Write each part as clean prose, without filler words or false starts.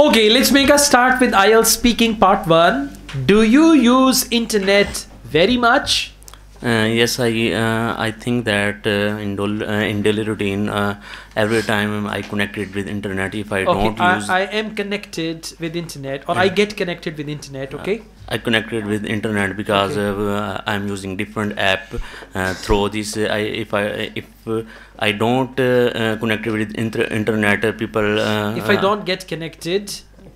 Okay, let's make a start with IELTS speaking part 1. Do you use internet very much? Yes, I think that in daily routine, every time I connected with internet. If I don't use, I am connected with internet, or I get connected with internet. Okay. I connected with internet because I'm using different app through this. If I don't connected with internet, people. If I don't get connected.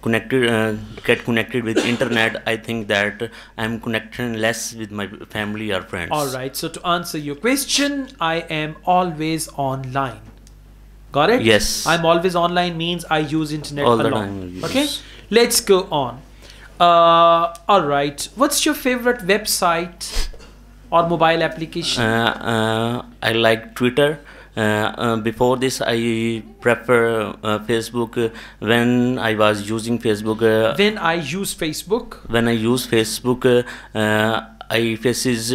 Get connected with internet, I think that I'm connecting less with my family or friends. All right, so to answer your question, I am always online. Got it? Yes, I'm always online means I use internet all a the lot. time. Okay, let's go on. All right, what's your favorite website or mobile application? I like Twitter. Before this, I prefer Facebook. When I was using Facebook, when I use Facebook, I faces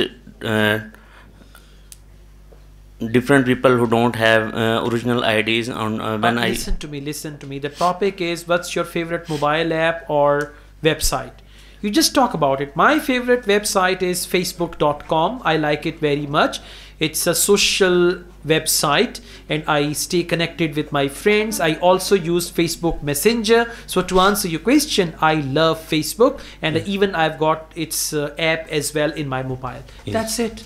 different people who don't have original IDs on when listen to me. The topic is what's your favorite mobile app or website. You just talk about it. My favorite website is facebook.com. I like it very much. It's a social website and I stay connected with my friends. I also use Facebook Messenger. So to answer your question, I love Facebook, and even I've got its app as well in my mobile. Yes. That's it.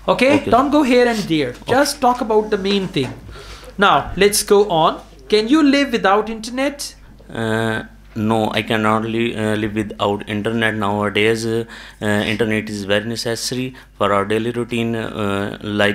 Okay? Don't go here and there. Just talk about the main thing. Now let's go on. Can you live without internet? No, I cannot live without internet nowadays. Internet is very necessary for our daily routine. I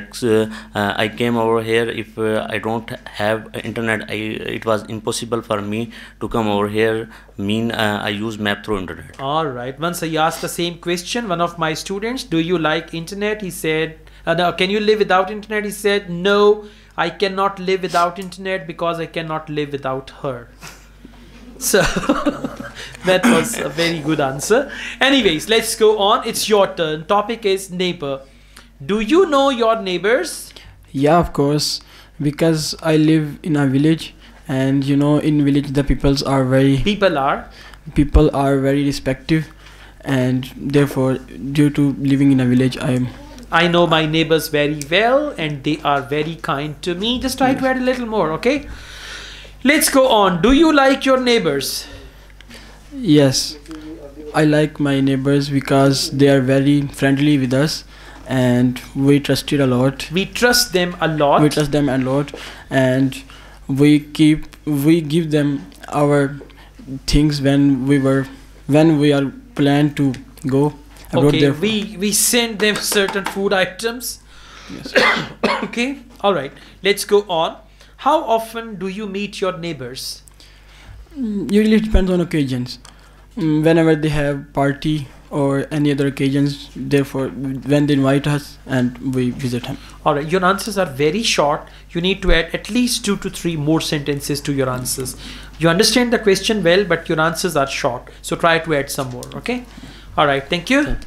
came over here. If I don't have internet, it was impossible for me to come over here. I use map through internet. All right. Once I asked the same question, one of my students, do you like internet? He said, no, can you live without internet? He said, no, I cannot live without internet because I cannot live without her. So that was a very good answer. Anyways, let's go on. It's your turn. Topic is neighbor. Do you know your neighbors? Yeah, of course, because I live in a village, and you know, in village the people are very respective, and therefore due to living in a village I know my neighbors very well and they are very kind to me. Just try to add a little more, okay? Let's go on. Do you like your neighbors? Yes, I like my neighbors because they are very friendly with us and we trust it a lot. We trust them a lot. And we give them our things when we are planned to go. Okay, we send them certain food items. Yes. Okay, all right. Let's go on. How often do you meet your neighbors? Usually it depends on occasions. Whenever they have party or any other occasions, therefore when they invite us and we visit them. Alright, your answers are very short. You need to add at least 2 to 3 more sentences to your answers. You understand the question well, but your answers are short. So try to add some more, okay? Alright, thank you.